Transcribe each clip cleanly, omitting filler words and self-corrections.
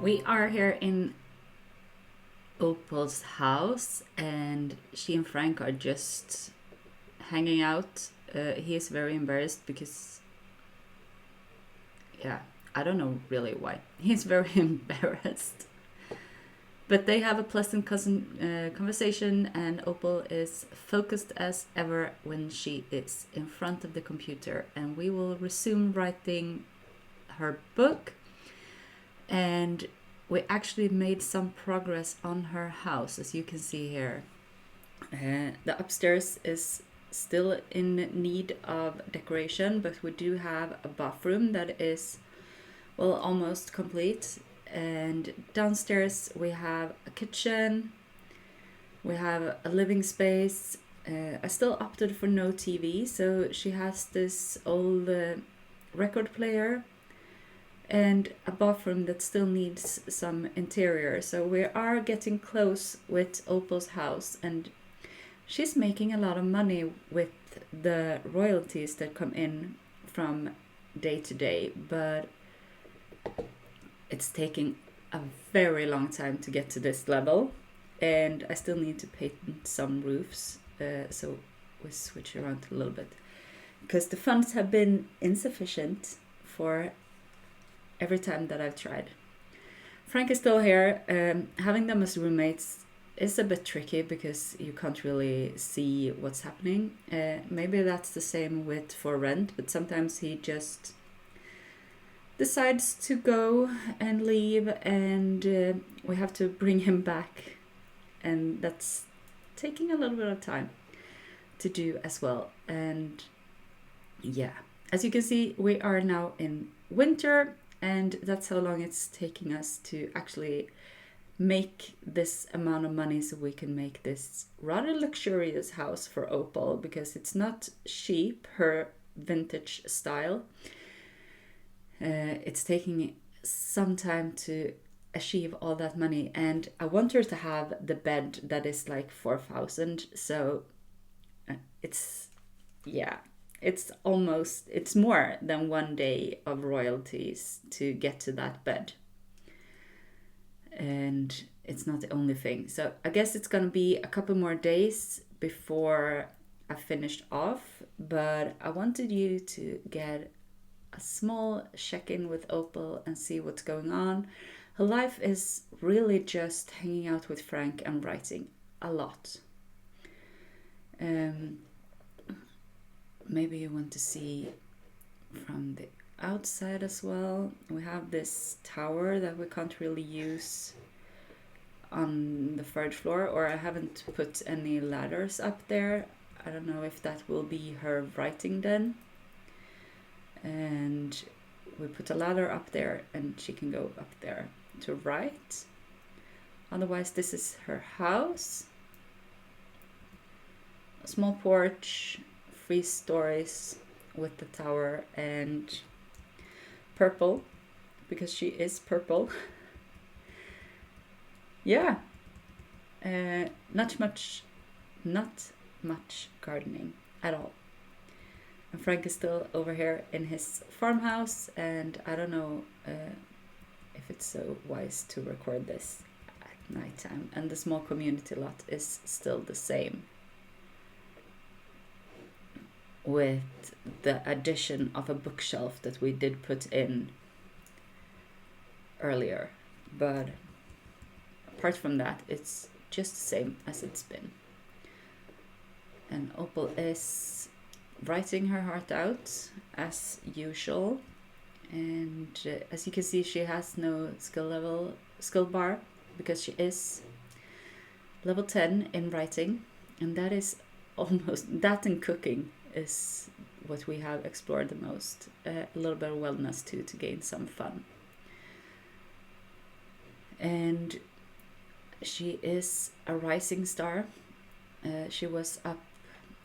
We are here in Opal's house, and she and Frank are just hanging out. He is very embarrassed because, yeah, I don't know really why. He's very embarrassed. But they have a pleasant conversation, and Opal is focused as ever when she is in front of the computer. And we will resume writing her book. And we actually made some progress on her house, as you can see here. The upstairs is still in need of decoration, but we do have a bathroom that is, well, almost complete. And downstairs we have a kitchen, we have a living space. I still opted for no TV, so she has this old record player and a bathroom that still needs some interior. So we are getting close with Opal's house, and she's making a lot of money with the royalties that come in from day to day, but it's taking a very long time to get to this level, and I still need to paint some roofs, so we switch around a little bit because the funds have been insufficient for every time that I've tried. Frank is still here. Having them as roommates is a bit tricky because you can't really see what's happening. Maybe that's the same with For Rent, but sometimes he just decides to go and leave, and we have to bring him back, and that's taking a little bit of time to do as well. And yeah, as you can see, we are now in winter, and that's how long it's taking us to actually make this amount of money so we can make this rather luxurious house for Opal, because it's not cheap, her vintage style. It's taking some time to achieve all that money, and I want her to have the bed that is like 4,000. So it's more than one day of royalties to get to that bed, and it's not the only thing. So I guess it's gonna be a couple more days before I finished off, but I wanted you to get a small check-in with Opal and see what's going on. Her life is really just hanging out with Frank and writing a lot. Maybe you want to see from the outside as well. We have this tower that we can't really use on the third floor, or I haven't put any ladders up there. I don't know if that will be her writing den. And we put a ladder up there, and she can go up there to write. Otherwise, this is her house. A small porch, 3 stories with the tower, and purple, because she is purple. Yeah. Not much gardening at all. And Frank is still over here in his farmhouse, and I don't know if it's so wise to record this at nighttime. And the small community lot is still the same, with the addition of a bookshelf that we did put in earlier. But apart from that, it's just the same as it's been. And Opal is writing her heart out as usual, and as you can see, she has no skill bar because she is level 10 in writing, and that is almost that. In cooking is what we have explored the most. A little bit of wellness too, to gain some fun. And she is a rising star. She was up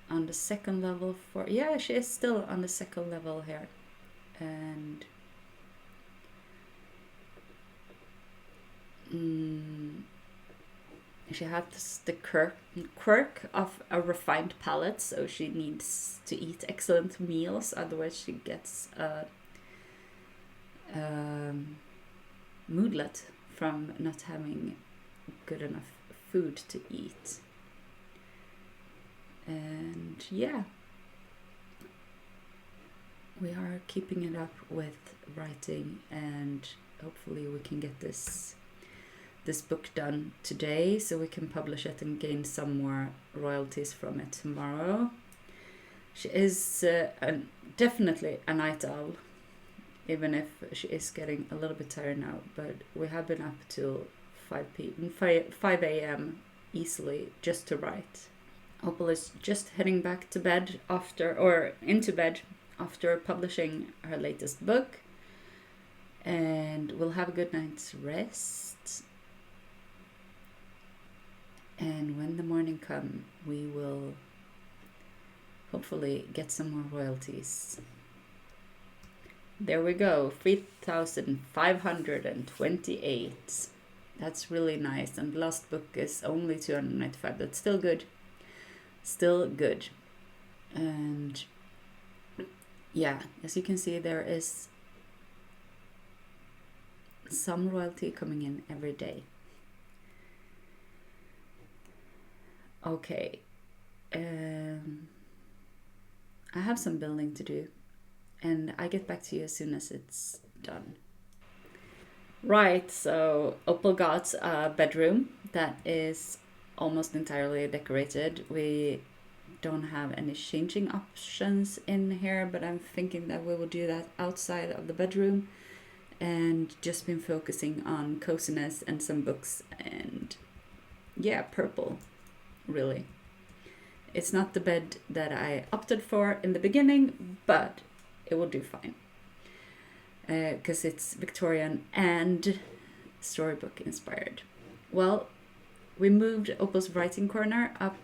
on the 2nd level she is still on the 2nd level here, and she has the quirk of a refined palate, so she needs to eat excellent meals, otherwise she gets a moodlet from not having good enough food to eat. And yeah, we are keeping it up with writing, and hopefully we can get this book done today so we can publish it and gain some more royalties from it tomorrow. She is definitely a night owl, even if she is getting a little bit tired now, but we have been up till 5 a.m. easily just to write. Opal is just heading back to bed into bed after publishing her latest book, and we'll have a good night's rest. And when the morning comes, we will hopefully get some more royalties. There we go, 3,528. That's really nice. And the last book is only 295. That's still good. Still good. And yeah, as you can see, there is some royalty coming in every day. Okay. I have some building to do, and I get back to you as soon as it's done. Right, so Opal got a bedroom that is almost entirely decorated. We don't have any changing options in here, but I'm thinking that we will do that outside of the bedroom, and just been focusing on coziness and some books, and yeah, purple, really. It's not the bed that I opted for in the beginning, but it will do fine. Because it's Victorian and storybook inspired. Well, we moved Opal's writing corner up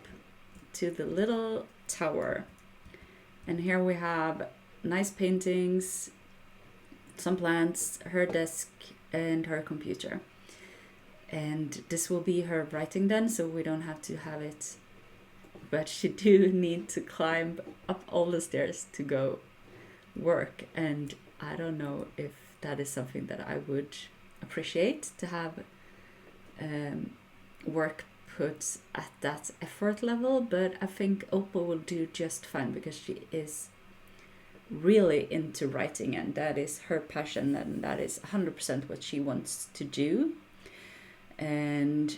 to the little tower. And here we have nice paintings, some plants, her desk, and her computer. And this will be her writing den, so we don't have to have it. But she do need to climb up all the stairs to go work. And I don't know if that is something that I would appreciate, to have work put at that effort level, but I think Opal will do just fine because she is really into writing, and that is her passion, and that is 100% what she wants to do. And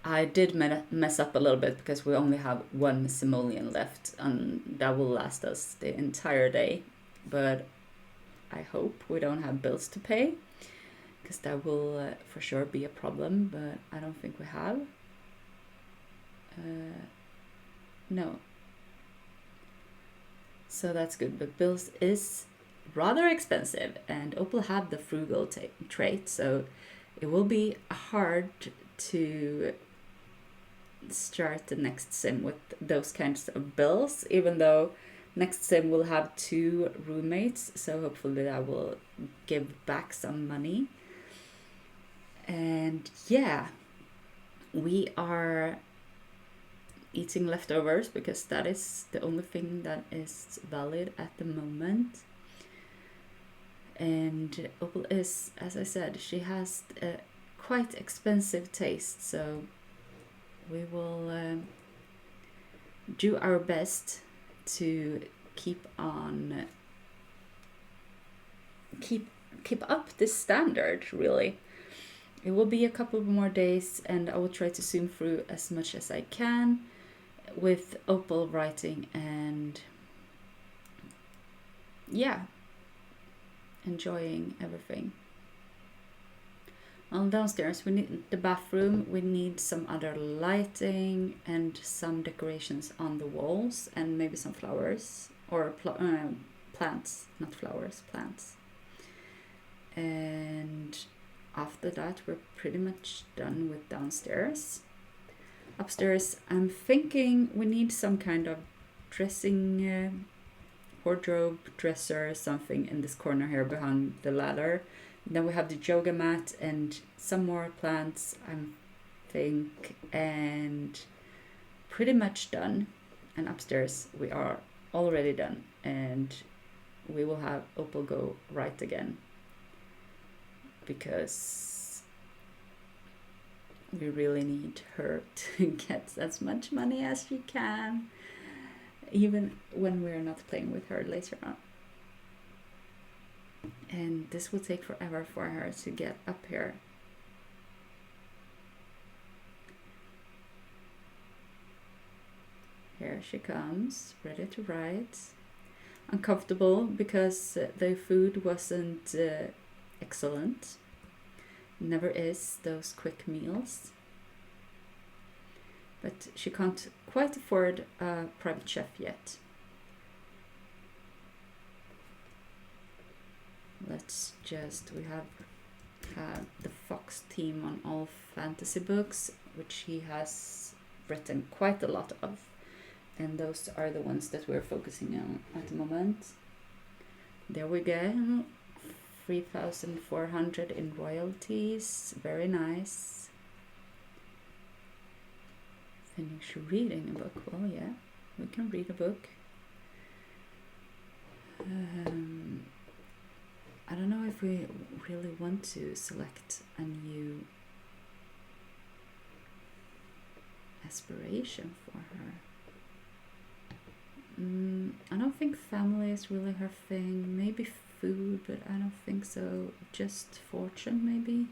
I did mess up a little bit because we only have one simoleon left, and that will last us the entire day. But I hope we don't have bills to pay, because that will for sure be a problem, but I don't think we have. No. So that's good, but bills is rather expensive, and Opal have the frugal trait, so it will be hard to start the next sim with those kinds of bills, even though next sim will have 2 roommates, so hopefully that will give back some money. And yeah, we are eating leftovers because that is the only thing that is valid at the moment. And Opal is, as I said, she has a quite expensive taste, so we will do our best to keep up this standard, really. It will be a couple more days, and I will try to zoom through as much as I can with Opal writing, and yeah, enjoying everything. Well, downstairs we need the bathroom, we need some other lighting and some decorations on the walls, and maybe some flowers, or plants, not flowers, plants. And after that we're pretty much done with downstairs. Upstairs I'm thinking we need some kind of dressing wardrobe, dresser, something in this corner here behind the ladder. Then we have the yoga mat and some more plants, I think, and pretty much done. And upstairs we are already done, and we will have Opal go right again. because we really need her to get as much money as she can, even when we're not playing with her later on. And this will take forever for her to get up here. Here she comes, ready to write. Uncomfortable because the food wasn't excellent. Never is, those quick meals. But she can't quite afford a private chef yet. We have the Fox theme on all fantasy books, which he has written quite a lot of. And those are the ones that we're focusing on at the moment. There we go. 3,400 in royalties. Very nice. Finish reading a book. Well, yeah, we can read a book. I don't know if we really want to select a new aspiration for her. I don't think family is really her thing. Maybe food, but I don't think so. Just fortune, maybe.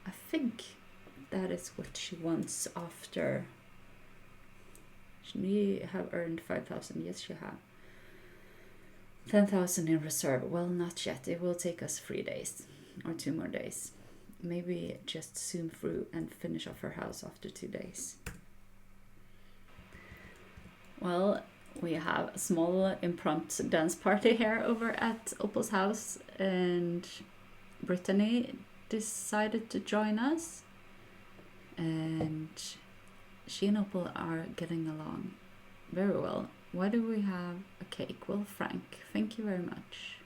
I think that is what she wants after. She have earned 5,000. Yes, she have. 10,000 in reserve. Well, not yet. It will take us 3 days or 2 more days. Maybe just zoom through and finish off her house after 2 days. Well, we have a small impromptu dance party here over at Opal's house, and Brittany decided to join us, and she and Opal are getting along very well. Why do we have a cake? Well, Frank, thank you very much.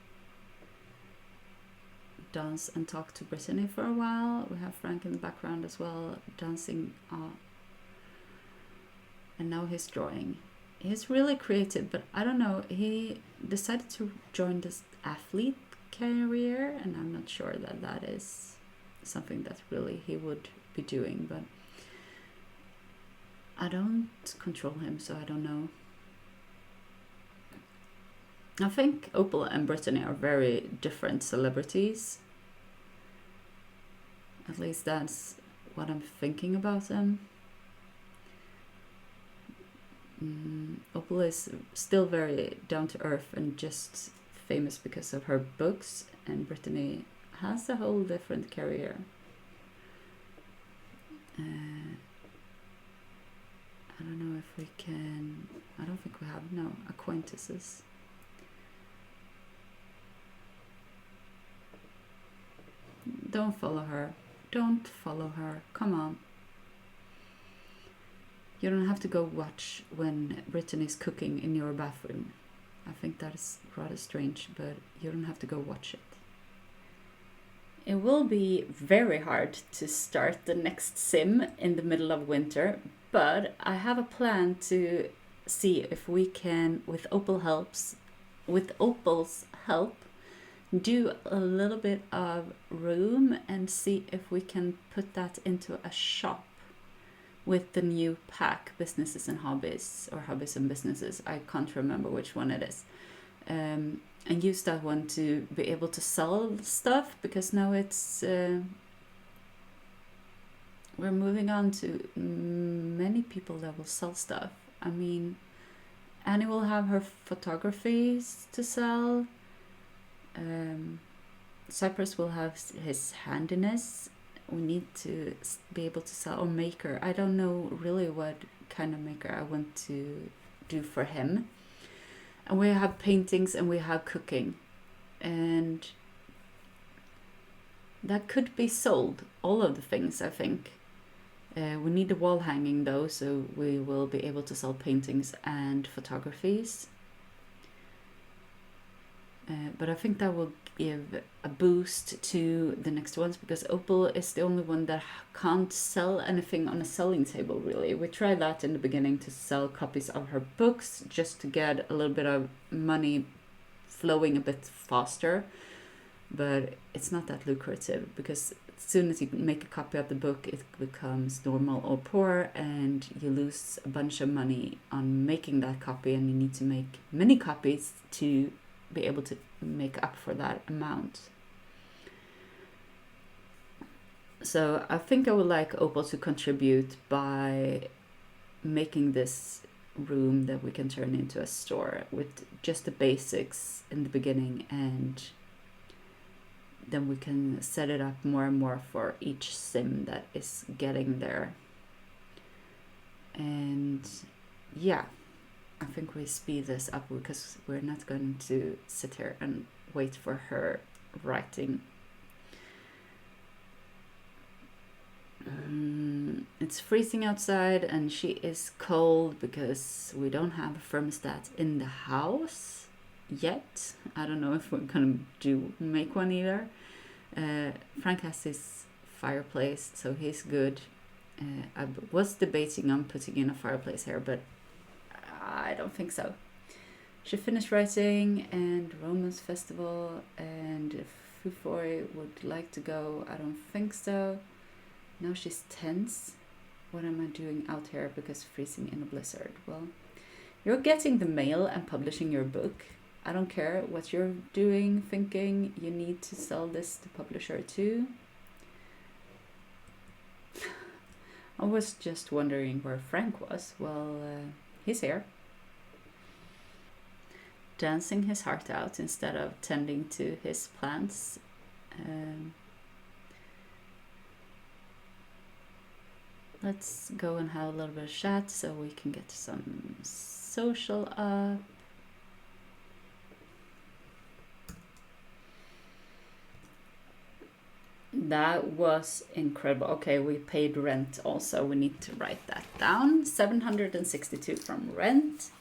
Dance and talk to Brittany for a while. We have Frank in the background as well, dancing. And now he's drawing. He's really creative, but I don't know, he decided to join this athlete career, and I'm not sure that that is something that really he would be doing, but I don't control him, so I don't know. I think Opal and Brittany are very different celebrities. At least that's what I'm thinking about them. Opal is still very down to earth and just famous because of her books, and Brittany has a whole different career. I don't know if we can. I don't think we have acquaintances. Don't follow her. Don't follow her. Come on. You don't have to go watch when Brittany's cooking in your bathroom. I think that is rather strange, but you don't have to go watch it. It will be very hard to start the next sim in the middle of winter, but I have a plan to see if we can, with Opal's help, do a little bit of room and see if we can put that into a shop with the new pack, Businesses and Hobbies, or Hobbies and Businesses. I can't remember which one it is. And use that one to be able to sell stuff, because now it's we're moving on to many people that will sell stuff. I mean, Annie will have her photographies to sell. Cypress will have his handiness. We need to be able to sell, or maker. I don't know really what kind of maker I want to do for him. And we have paintings and we have cooking, and that could be sold, all of the things, I think. We need the wall hanging though, so we will be able to sell paintings and photographies. But I think that will give a boost to the next ones, because Opal is the only one that can't sell anything on a selling table, really. We tried that in the beginning to sell copies of her books just to get a little bit of money flowing a bit faster, but it's not that lucrative because as soon as you make a copy of the book, it becomes normal or poor, and you lose a bunch of money on making that copy, and you need to make many copies to be able to make up for that amount. So I think I would like Opal to contribute by making this room that we can turn into a store with just the basics in the beginning, and then we can set it up more and more for each sim that is getting there. And yeah, I think we speed this up because we're not going to sit here and wait for her writing. It's freezing outside and she is cold because we don't have a thermostat in the house yet. I don't know if we're gonna make one either. Frank has his fireplace, so he's good. I was debating on putting in a fireplace here, but I don't think so. She finished writing, and Romance Festival, and if Fufoi would like to go, I don't think so. Now she's tense. What am I doing out here because freezing in a blizzard? Well, you're getting the mail and publishing your book. I don't care what you're doing, thinking. You need to sell this to publisher too. I was just wondering where Frank was. Well, he's here. Dancing his heart out instead of tending to his plants. Let's go and have a little bit of chat so we can get some social up. That was incredible. Okay, we paid rent also. We need to write that down. 762 from rent,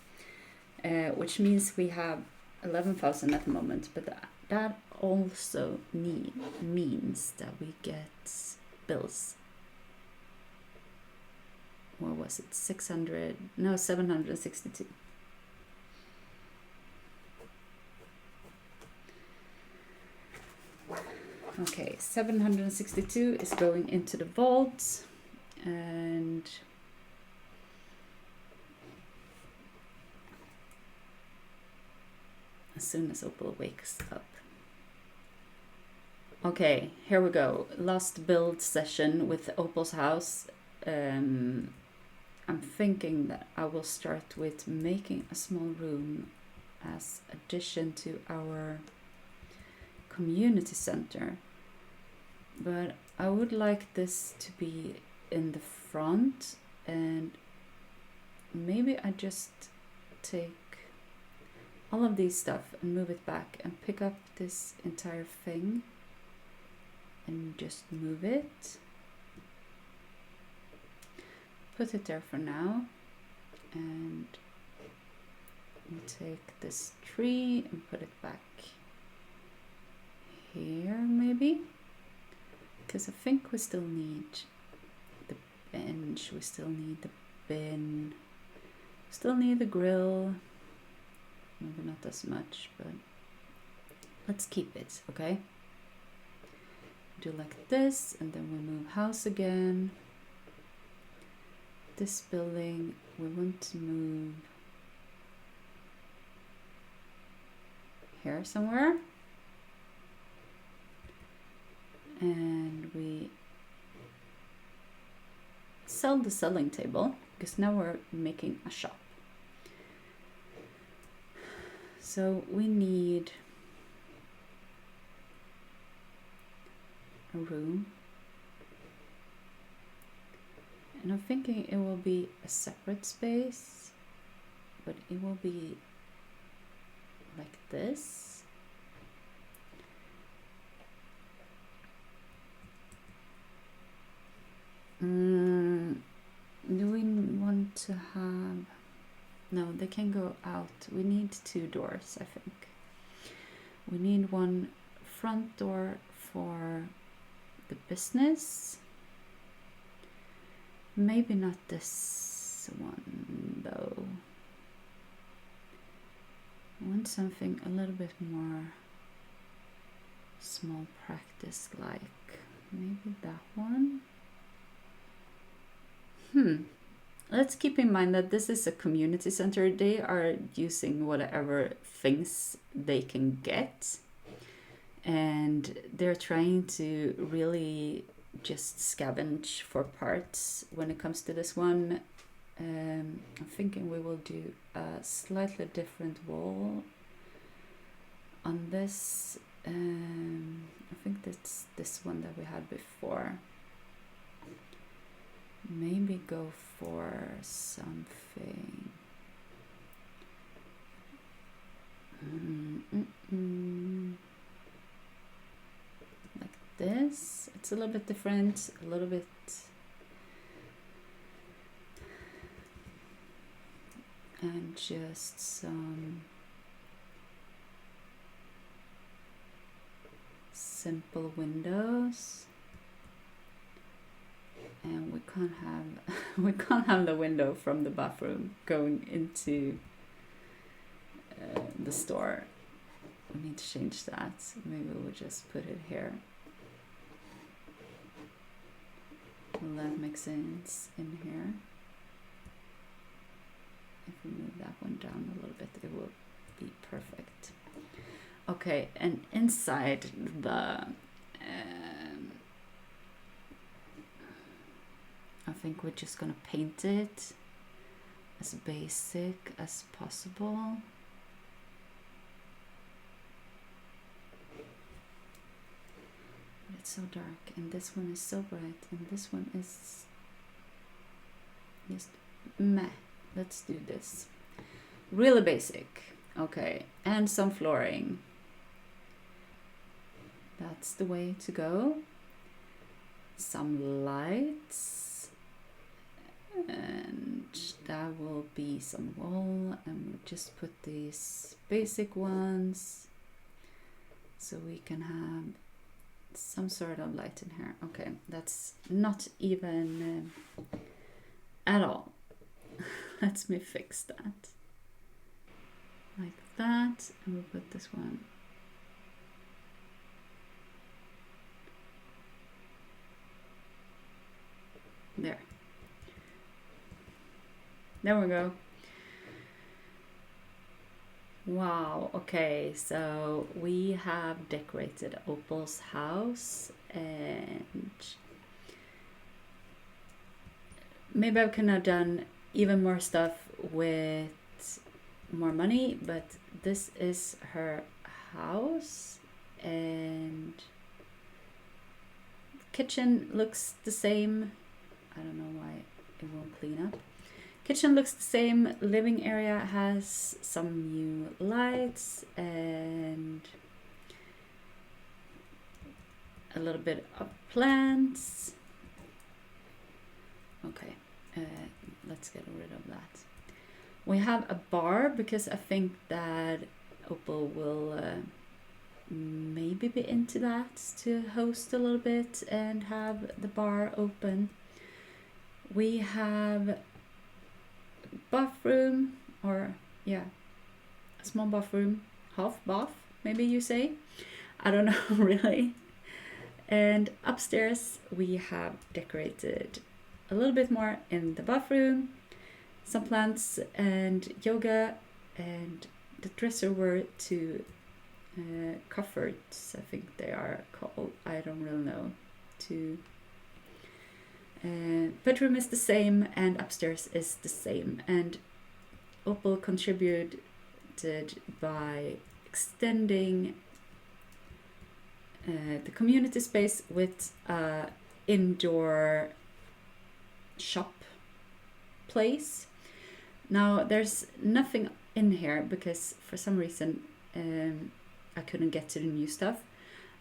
which means we have 11,000 at the moment. But that also means that we get bills. What was it? 600? No, 762. Okay, 762 is going into the vault, and as soon as Opal wakes up. Okay, here we go. Last build session with Opal's house. I'm thinking that I will start with making a small room as addition to our community center, but I would like this to be in the front, and maybe I just take all of these stuff and move it back and pick up this entire thing and just move it, put it there for now, and we take this tree and put it back here maybe, because I think we still need the bench, we still need the bin, still need the grill, maybe not as much, but let's keep it, okay? Do like this, and then we move house again. This building we want to move here somewhere, and we sell the selling table because now we're making a shop. So we need a room, and I'm thinking it will be a separate space, but it will be like this. Do we want to have... No, they can go out. We need 2 doors, I think. We need one front door for the business. Maybe not this one, though. I want want something a little bit more small practice like. Maybe that one. Let's keep in mind that this is a community center. They are using whatever things they can get. And they're trying to really just scavenge for parts when it comes to this one. I'm thinking we will do a slightly different wall on this. I think that's this one that we had before. Maybe go for something. Like this. It's a little bit different, a little bit. And just some simple windows. And we can't have the window from the bathroom going into the store. We need to change that. Maybe we'll just put it here. Will that make sense in here? If we move that one down a little bit, it will be perfect. Okay, and inside the I think we're just gonna paint it as basic as possible. It's so dark, and this one is so bright, and this one is just meh. Let's do this. Really basic. Okay, and some flooring. That's the way to go. Some lights. And that will be some wall. And we'll just put these basic ones. So we can have some sort of light in here. Okay, that's not even at all. Let me fix that. Like that, and we'll put this one. There. There we go. Wow, okay, so we have decorated Opal's house, and maybe I could have done even more stuff with more money, but this is her house, and kitchen looks the same. I don't know why it won't clean up. Kitchen looks the same. Living area has some new lights and a little bit of plants. Okay, let's get rid of that. We have a bar because I think that Opal will maybe be into that, to host a little bit and have the bar open. We have bathroom, or yeah, a small bathroom, half bath maybe you say, I don't know really. And upstairs we have decorated a little bit more in the bathroom, some plants and yoga, and the dresser were two cofferts, I think they are called, I don't really know. Two bedroom is the same, and upstairs is the same, and Opal contributed by extending the community space with indoor shop place. Now there's nothing in here because for some reason I couldn't get to the new stuff.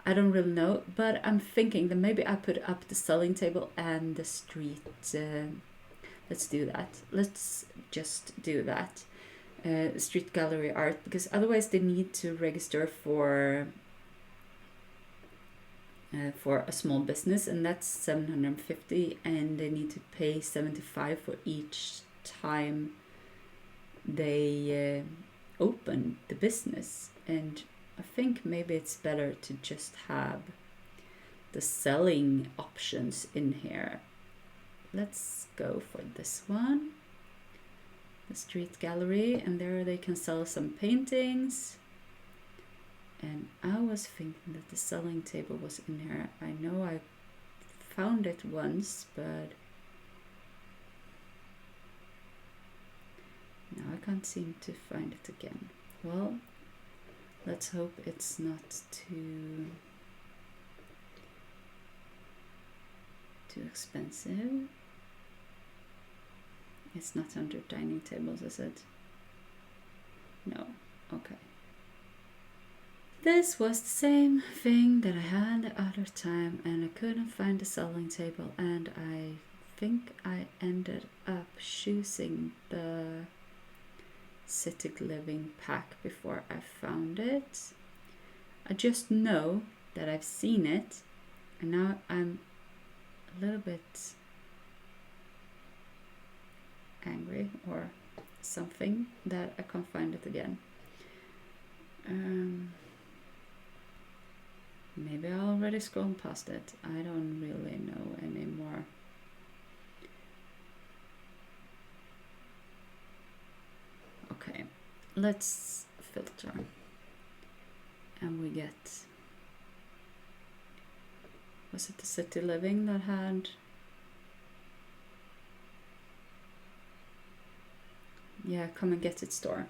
I don't really know, but I'm thinking that maybe I put up the selling table and the street. Let's do that. Let's just do that. Street gallery art, because otherwise they need to register for a small business, and that's 750, and they need to pay 75 for each time they open the business, and I think maybe it's better to just have the selling options in here. Let's go for this one, the street gallery, and there they can sell some paintings. And I was thinking that the selling table was in here. I know I found it once, but now I can't seem to find it again. Well, let's hope it's not too expensive. It's not under dining tables, is it? No. Okay. This was the same thing that I had the other time, and I couldn't find the selling table, and I think I ended up choosing the city living pack before I found it. I just know that I've seen it, and now I'm a little bit angry or something that I can't find it again. Maybe I already scrolled past it. I don't really know anymore. Okay, let's filter. And we get, was it the city living that had, yeah, come and get it store.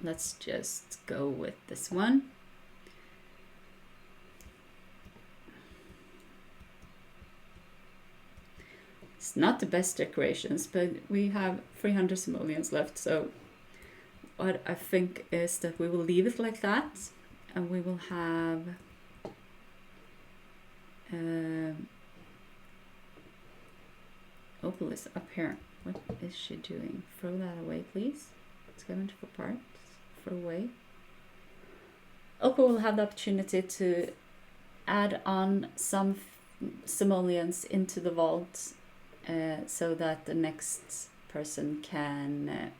Let's just go with this one. It's not the best decorations, but we have 300 simoleons left, so what I think is that we will leave it like that, and we will have Opal is up here. What is she doing? Throw that away, please. It's given for parts. Throw away. Opal will have the opportunity to add on some simoleons into the vault, so that the next person can,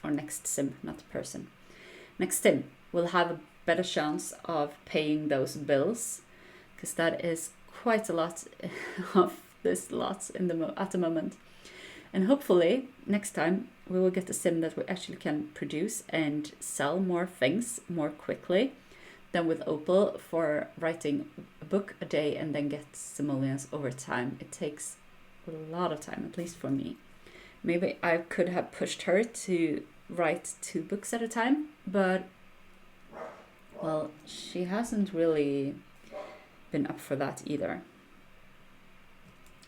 or next sim, not the person, next sim will have a better chance of paying those bills, because that is quite a lot of this lot in at the moment. And hopefully next time we will get a sim that we actually can produce and sell more things more quickly than with Opal for writing a book a day and then get simoleons over time. It takes a lot of time, at least for me. Maybe I could have pushed her to write 2 books at a time, but well, she hasn't really been up for that either.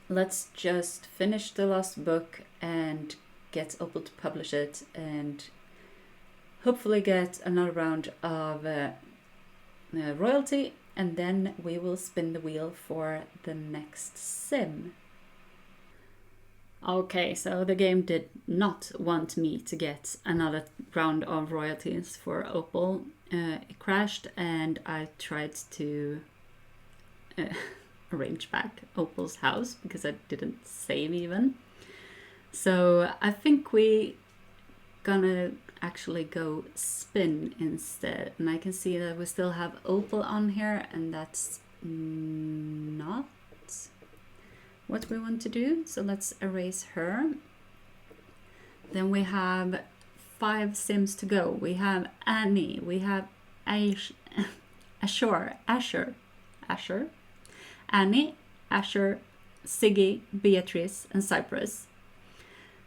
Let's just finish the last book and get Opal to publish it, and hopefully get another round of royalty, and then we will spin the wheel for the next sim. Okay, so the game did not want me to get another round of royalties for Opal. It crashed, and I tried to arrange back Opal's house because I didn't save even. So I think we gonna actually go spin instead, and I can see that we still have Opal on here, and that's not what we want to do, so let's erase her. Then we have 5 sims to go. We have Annie, we have Asher, Annie, Asher, Siggy, Beatrice, and Cypress.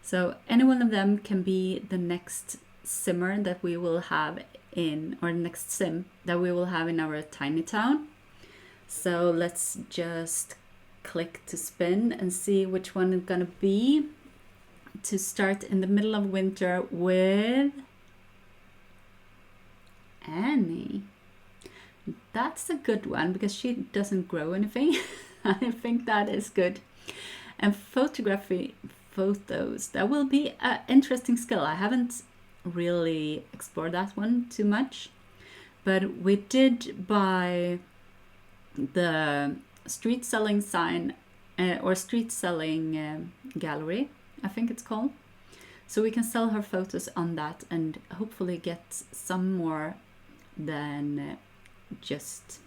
So any one of them can be the next simmer that we will have in, or next sim that we will have in our TinyTown. So let's just click to spin and see which one is gonna be. To start in the middle of winter with Annie. That's a good one because she doesn't grow anything. I think that is good. And photos, that will be an interesting skill. I haven't really explored that one too much, but we did buy the street selling sign or street selling gallery, I think it's called. So we can sell her photos on that and hopefully get some more than just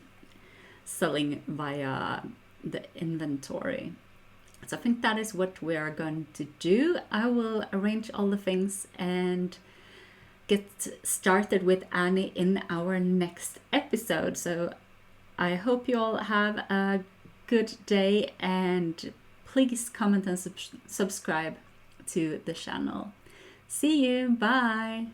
selling via the inventory. So I think that is what we are going to do. I will arrange all the things and get started with Annie in our next episode. So I hope you all have a good day, and please comment and subscribe to the channel. See you. Bye.